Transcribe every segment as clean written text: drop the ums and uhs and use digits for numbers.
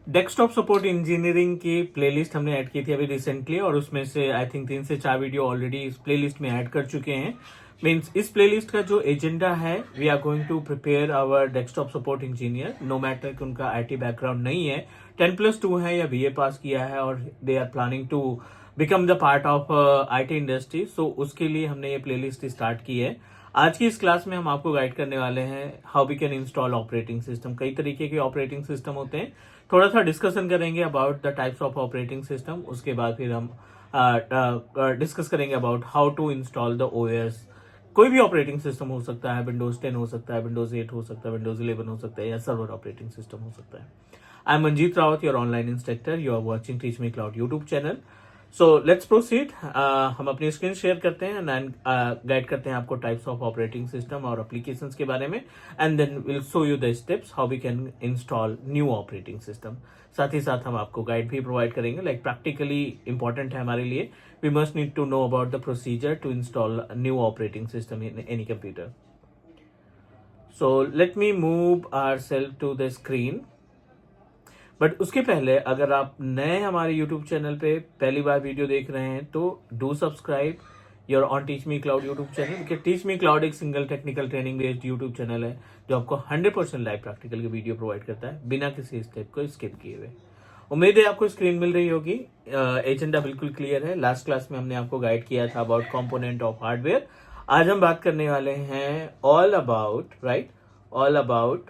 Desktop support engineering की playlist हमने add की थी अभी रिसेंटली, और उसमें से आई थिंक 3 से 4 वीडियो ऑलरेडी इस प्लेलिस्ट में ऐड कर चुके हैं। मीन्स इस प्लेलिस्ट का जो एजेंडा है, we are going to prepare our desktop support engineer, no matter कि उनका आईटी बैकग्राउंड नहीं है, 10+2 है या बीए पास किया है, और they are planning to become the part of IT industry. So उसके लिए हमने ये प्लेलिस्ट स्टार्ट की है। आज की इस क्लास में हम आपको गाइड करने वाले हैं how we can install operating system. कई तरीके के ऑपरेटिंग सिस्टम होते हैं, थोड़ा सा डिस्कशन करेंगे about the types of operating system. उसके बाद फिर हम डिस्कस करेंगे about how to install the OS. कोई भी ऑपरेटिंग सिस्टम हो सकता है, विंडोज 10 हो सकता है, विंडोज 8 हो सकता है, विंडोज 11 हो सकता है, या सर्वर ऑपरेटिंग सिस्टम हो सकता है। I am Manjeet Rawat, your online instructor. You are watching Teach Me Cloud YouTube channel. So let's proceed. हम अपनी स्क्रीन शेयर करते हैं एंड गाइड करते हैं आपको टाइप्स ऑफ ऑपरेटिंग सिस्टम और एप्लीकेशंस के बारे में, and then will show you the steps how we can install new operating system. साथ ही साथ हम आपको गाइड भी प्रोवाइड करेंगे, लाइक प्रैक्टिकली इंपॉर्टेंट है हमारे लिए। We must need to know about the procedure to install new operating system in any computer. So let me move ourselves to the screen. But उसके पहले अगर आप नए हमारे YouTube चैनल पे पहली बार वीडियो देख रहे हैं तो do subscribe your on Teach Me Cloud YouTube channel, क्योंकि टीच मी क्लाउड एक single technical training based YouTube channel है जो आपको 100% लाइव प्रैक्टिकल के वीडियो प्रोवाइड करता है बिना किसी स्टेप को स्किप किए हुए। उम्मीद है आपको स्क्रीन मिल रही होगी। एजेंडा बिल्कुल क्लियर है। लास्ट क्लास में हमने आपको गाइड किया था अबाउट कंपोनेंट ऑफ हार्डवेयर। आज हम बात करने वाले हैं ऑल अबाउट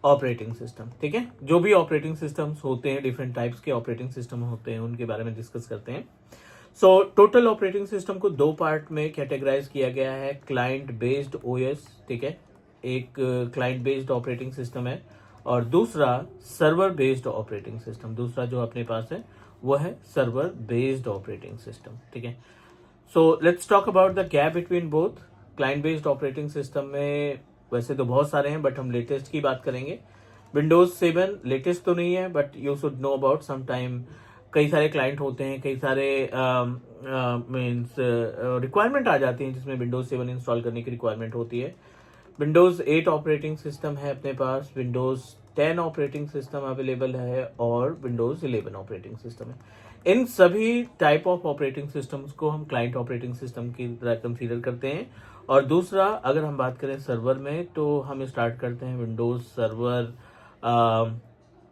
ऑपरेटिंग सिस्टम। ठीक है, जो भी ऑपरेटिंग सिस्टम्स होते हैं, डिफरेंट टाइप्स के ऑपरेटिंग सिस्टम होते हैं, उनके बारे में डिस्कस करते हैं। सो टोटल ऑपरेटिंग सिस्टम को 2 पार्ट में कैटेगराइज किया गया है। क्लाइंट बेस्ड ओएस, ठीक है, एक क्लाइंट बेस्ड ऑपरेटिंग सिस्टम है, और दूसरा सर्वर बेस्ड ऑपरेटिंग सिस्टम। दूसरा जो अपने पास है वो है सर्वर बेस्ड ऑपरेटिंग सिस्टम। ठीक है, so let's talk about the gap between both. Client based operating system में वैसे तो बहुत सारे हैं, बट हम लेटेस्ट की बात करेंगे। विंडोज 7 लेटेस्ट तो नहीं है, but you should know about some time. कई सारे क्लाइंट होते हैं, कई सारे मीन्स रिक्वायरमेंट आ जाती हैं जिसमें विंडोज 7 इंस्टॉल करने की रिक्वायरमेंट होती है। विंडोज 8 ऑपरेटिंग सिस्टम है अपने पास, विंडोज 10 ऑपरेटिंग सिस्टम अवेलेबल है, और विंडोज 11 ऑपरेटिंग सिस्टम है। इन सभी टाइप ऑफ ऑपरेटिंग सिस्टम्स को हम क्लाइंट ऑपरेटिंग सिस्टम की तरह कंसीडर करते हैं। और दूसरा, अगर हम बात करें सर्वर में, तो हम स्टार्ट करते हैं विंडोज सर्वर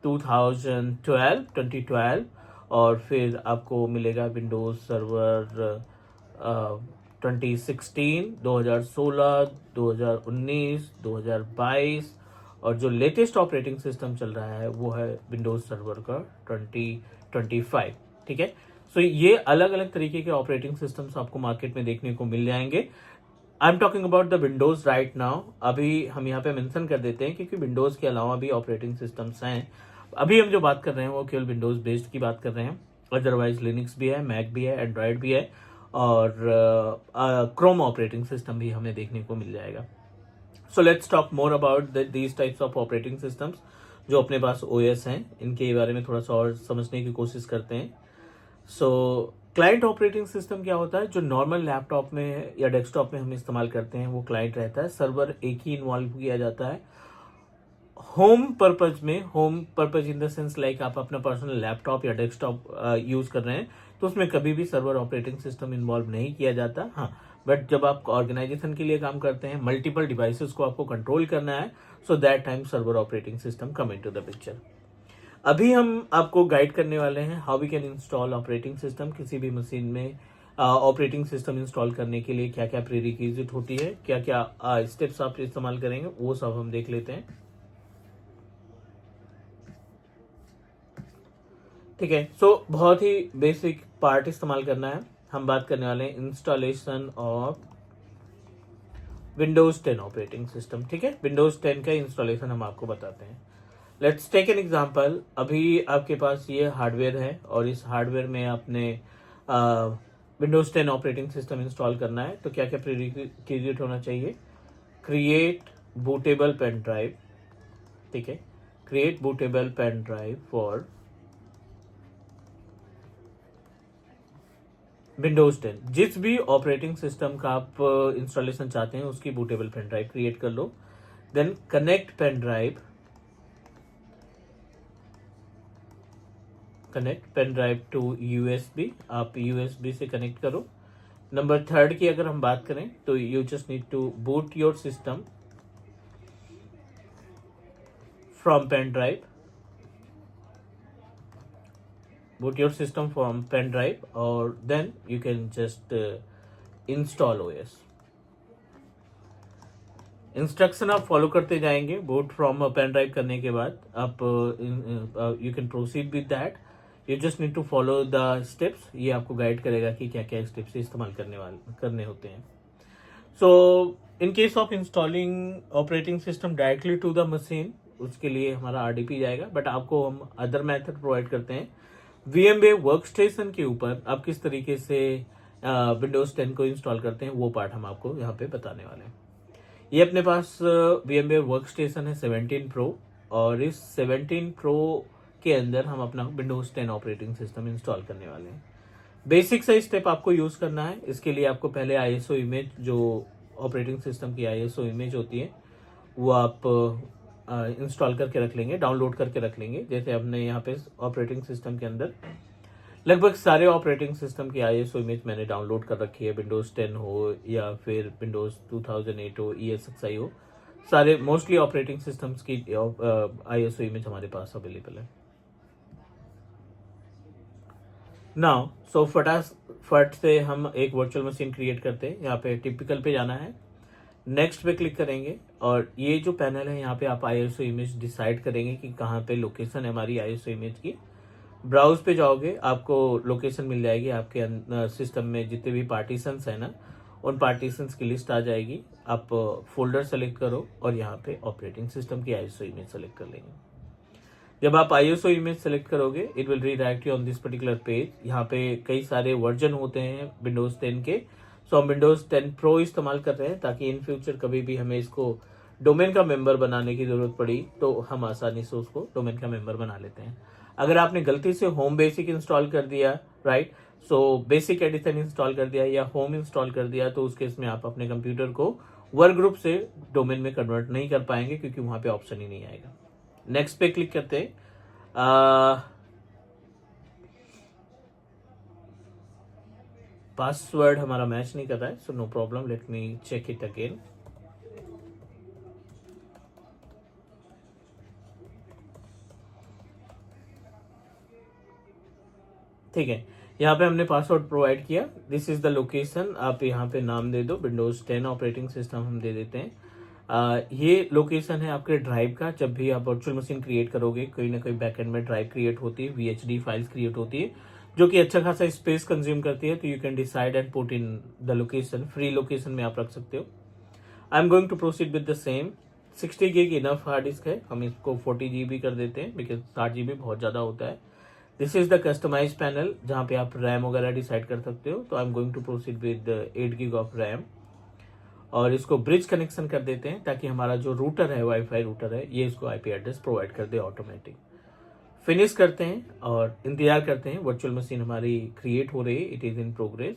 2012, और फिर आपको मिलेगा विंडोज सर्वर 2016, 2016, 2019, 2022, और जो लेटेस्ट ऑपरेटिंग सिस्टम चल रहा है वो है विंडोज सर्वर का 2025। ठीक है, सो ये अलग अलग तरीके के ऑपरेटिंग सिस्टम्स आपको मार्केट में देखने को मिल जाएंगे। I am talking about the Windows right now. अभी हम यहाँ पे मेंशन कर देते हैं क्योंकि विंडोज के अलावा भी ऑपरेटिंग सिस्टम्स हैं। अभी हम जो बात कर रहे हैं वो केवल विंडोज बेस्ड की बात कर रहे हैं। अदरवाइज लिनक्स भी है, मैक भी है, एंड्रॉयड भी है, और क्रोम ऑपरेटिंग सिस्टम भी हमें देखने को मिल जाएगा। So let's talk more about these types of operating systems जो अपने पास ओएस हैं। इनके बारे में थोड़ा सा और समझने की कोशिश करते हैं। सो क्लाइंट ऑपरेटिंग सिस्टम क्या होता है? जो नॉर्मल लैपटॉप में या डेस्कटॉप में हम इस्तेमाल करते हैं वो क्लाइंट रहता है। सर्वर एक ही इन्वॉल्व किया जाता है होम पर्पज में। Home purpose in the sense like आप अपना पर्सनल लैपटॉप या डेस्कटॉप यूज कर रहे हैं तो उसमें कभी भी सर्वर ऑपरेटिंग सिस्टम इन्वॉल्व नहीं किया जाता। हाँ, बट जब आप ऑर्गेनाइजेशन के लिए काम करते हैं, मल्टीपल डिवाइसेस को आपको कंट्रोल करना है, so that time server operating system come into the picture. अभी हम आपको गाइड करने वाले हैं how we can install operating system. किसी भी मशीन में ऑपरेटिंग सिस्टम इंस्टॉल करने के लिए क्या क्या प्रीरिक्विजिट होती है, क्या क्या स्टेप्स आप इस्तेमाल करेंगे, वो सब हम देख लेते हैं। ठीक है, सो बहुत ही बेसिक पार्ट इस्तेमाल करना है। हम बात करने वाले हैं installation of Windows 10 operating system. ठीक है, विंडोज 10 का इंस्टॉलेशन हम आपको बताते हैं। Let's take an example. अभी आपके पास ये हार्डवेयर है और इस हार्डवेयर में आपने विंडोज 10 ऑपरेटिंग सिस्टम इंस्टॉल करना है, तो क्या क्या प्रीरिक्विजिट होना चाहिए? Create bootable pen drive. ठीक है, create bootable pen drive for Windows 10। जिस भी ऑपरेटिंग सिस्टम का आप इंस्टॉलेशन चाहते हैं उसकी बूटेबल पेन ड्राइव क्रिएट कर लो। Then connect pen drive connect pen drive to USB, आप USB से कनेक्ट करो। नंबर 3 की अगर हम बात करें तो you just need to boot your system from pen drive, boot your system from pen drive, or then you can just install OS। Instruction आप फॉलो करते जाएंगे। बूट फ्रॉम पेन ड्राइव करने के बाद आप you can proceed with that. You just need to follow the steps. ये आपको guide करेगा कि क्या क्या स्टेप्स इस्तेमाल करने होते हैं। So in case of installing operating system directly to the machine, उसके लिए हमारा RDP जाएगा, बट आपको हम अदर मेथड प्रोवाइड करते हैं। VMware वर्कस्टेशन के ऊपर आप किस तरीके से विंडोज 10 को इंस्टॉल करते हैं, वो पार्ट हम आपको यहाँ पे बताने वाले हैं। ये अपने पास VMware वर्कस्टेशन है 17 Pro, और इस 17 Pro के अंदर हम अपना विंडोज 10 ऑपरेटिंग सिस्टम इंस्टॉल करने वाले हैं। बेसिक सा स्टेप आपको यूज करना है। इसके लिए आपको पहले ISO इमेज, जो ऑपरेटिंग सिस्टम की ISO इमेज होती है, वो आप इंस्टॉल करके रख लेंगे, डाउनलोड करके रख लेंगे। जैसे हमने यहाँ पे ऑपरेटिंग सिस्टम के अंदर लगभग सारे ऑपरेटिंग सिस्टम की ISO इमेज मैंने डाउनलोड कर रखी है। विंडोज 10 हो या फिर विंडोज 2008 हो, ESXi हो, सारे मोस्टली ऑपरेटिंग सिस्टम्स की ISO इमेज हमारे पास अवेलेबल है। नाउ सो फटाफट से हम एक वर्चुअल मशीन क्रिएट करते हैं। यहाँ पे टिपिकल पे जाना है, नेक्स्ट पे क्लिक करेंगे, और ये जो पैनल है यहाँ पे आप ISO इमेज डिसाइड करेंगे कि कहाँ पे लोकेशन है हमारी ISO इमेज की। ब्राउज पे जाओगे, आपको लोकेशन मिल जाएगी। आपके सिस्टम में जितने भी पार्टीशंस है ना, उन पार्टीशंस की लिस्ट आ जाएगी। आप फोल्डर सेलेक्ट करो और यहाँ पे ऑपरेटिंग सिस्टम की ISO इमेज सेलेक्ट कर लेंगे। जब आप ISO इमेज सेलेक्ट करोगे, it will redirect you on this particular page. यहाँ पे कई सारे वर्जन होते हैं विंडोज 10 के। सो हम विंडोज 10 Pro इस्तेमाल कर रहे हैं, ताकि इन फ्यूचर कभी भी हमें इसको डोमेन का मेंबर बनाने की जरूरत पड़ी तो हम आसानी से उसको डोमेन का मेंबर बना लेते हैं। अगर आपने गलती से होम बेसिक इंस्टॉल कर दिया, right, so basic edition install कर दिया या होम इंस्टॉल कर दिया, तो उस केस में आप अपने कंप्यूटर को वर्क ग्रुप से डोमेन में कन्वर्ट नहीं कर पाएंगे, क्योंकि वहां पे ऑप्शन ही नहीं आएगा। नेक्स्ट पे क्लिक करते हैं। पासवर्ड हमारा मैच नहीं कर रहा है, so no problem, let me check it again. ठीक है, यहाँ पे हमने पासवर्ड प्रोवाइड किया। This is the location. आप यहाँ पे नाम दे दो, विंडोज 10 ऑपरेटिंग सिस्टम हम दे देते हैं। ये लोकेशन है आपके ड्राइव का। जब भी आप वर्चुअल मशीन क्रिएट करोगे, कोई ना कोई बैकएंड में ड्राइव क्रिएट होती है, VHD फाइल्स क्रिएट होती है, जो कि अच्छा खासा स्पेस कंज्यूम करती है। तो you can decide and put in the location. Free location में आप रख सकते हो। I am going to proceed with the same. 60 GB enough hard disk है, हम इसको 40 GB कर देते हैं, बिकॉज 60 GB बहुत ज्यादा होता है। This is the customise panel, जहाँ पे आप रैम वगैरह डिसाइड कर सकते हो। तो I am going to proceed with 8 GB of RAM, और इसको ब्रिज कनेक्शन कर देते हैं, ताकि हमारा जो रूटर है, वाईफाई रूटर है, ये इसको IP एड्रेस प्रोवाइड कर दे ऑटोमेटिक। फिनिश करते हैं और इंतजार करते हैं। वर्चुअल मशीन हमारी क्रिएट हो रही है, it is in progress.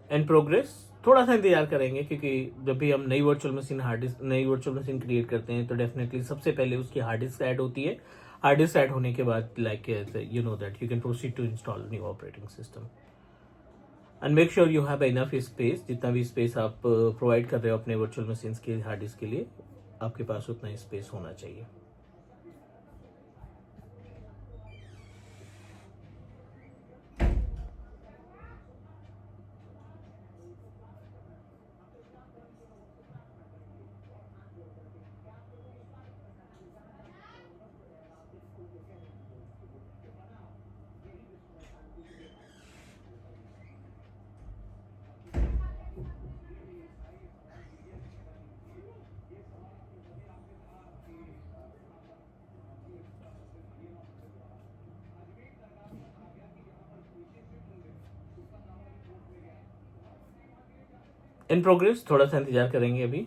In progress. थोड़ा सा इंतजार करेंगे, क्योंकि जब भी हम नई वर्चुअल मशीन क्रिएट करते हैं, तो डेफिनेटली सबसे पहले उसकी हार्ड डिस्क ऐड होती है। हार्ड डिस्क ऐड होने के बाद, like you know that, you can proceed to install new operating system and make sure you have enough space. जितना भी स्पेस आप प्रोवाइड कर रहे हो अपने वर्चुअल मशीन के हार्ड डिस्क के लिए, आपके पास उतना स्पेस होना चाहिए। इन प्रोग्रेस, थोड़ा सा इंतजार करेंगे अभी।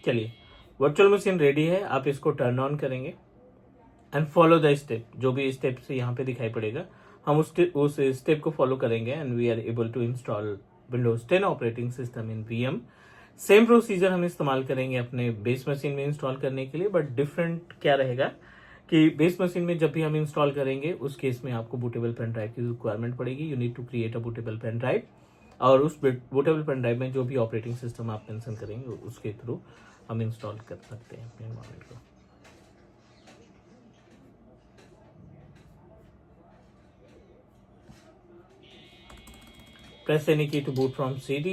चलिए, वर्चुअल मशीन रेडी है, आप इसको टर्न ऑन करेंगे एंड फॉलो द स्टेप। जो भी स्टेप्स यहाँ पे दिखाई पड़ेगा हम उस स्टेप को फॉलो करेंगे and we are able to install Windows 10 operating system in VM. Same procedure हम इस्तेमाल करेंगे अपने बेस मशीन में इंस्टॉल करने के लिए, बट डिफरेंट क्या रहेगा कि बेस मशीन में जब भी हम इंस्टॉल करेंगे उस केस में आपको बूटेबल पेन ड्राइव की रिक्वायरमेंट पड़ेगी। You need to create a bootable pen drive, और उस बूटेबल पेन ड्राइव में जो भी ऑपरेटिंग सिस्टम आप मेंशन करेंगे उसके थ्रू हम इंस्टॉल कर सकते हैं अपने एनवायरनमेंट को। प्रेस एनी की टू बूट फ्रॉम CD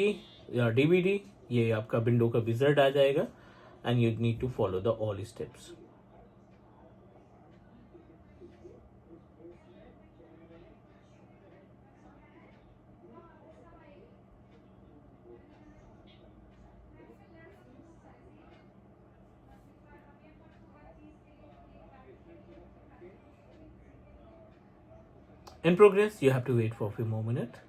या DVD, ये आपका विंडो का विजार्ड आ जाएगा and you need to follow the all steps. In progress, you have to wait for a few more minutes.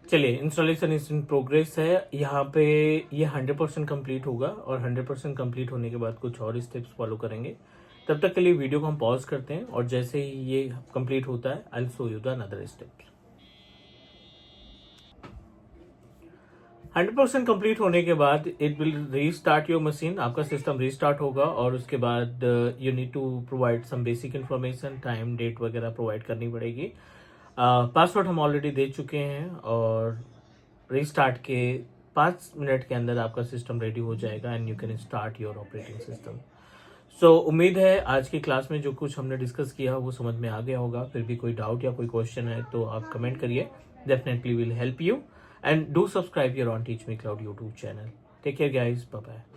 चलिए, इंस्टॉलेशन इज इन प्रोग्रेस है। यहाँ पे ये 100% कंप्लीट होगा और 100% कंप्लीट होने के बाद कुछ और स्टेप्स फॉलो करेंगे। तब तक के लिए वीडियो को हम पॉज करते हैं और जैसे ही ये कंप्लीट होता है I will show you the another steps. 100% complete होने के बाद it will restart your machine, आपका सिस्टम रीस्टार्ट होगा और उसके बाद you need to provide some basic information, time date वगैरह प्रोवाइड करनी पड़ेगी। पासवर्ड हम ऑलरेडी दे चुके हैं और रीस्टार्ट के 5 मिनट के अंदर आपका सिस्टम रेडी हो जाएगा and you can start your operating system. So उम्मीद है आज की क्लास में जो कुछ हमने डिस्कस किया वो समझ में आ गया होगा। फिर भी कोई डाउट या कोई क्वेश्चन है तो आप कमेंट करिए, definitely will help you and do subscribe your on Teach Me Cloud YouTube channel. Take care guys, bye bye.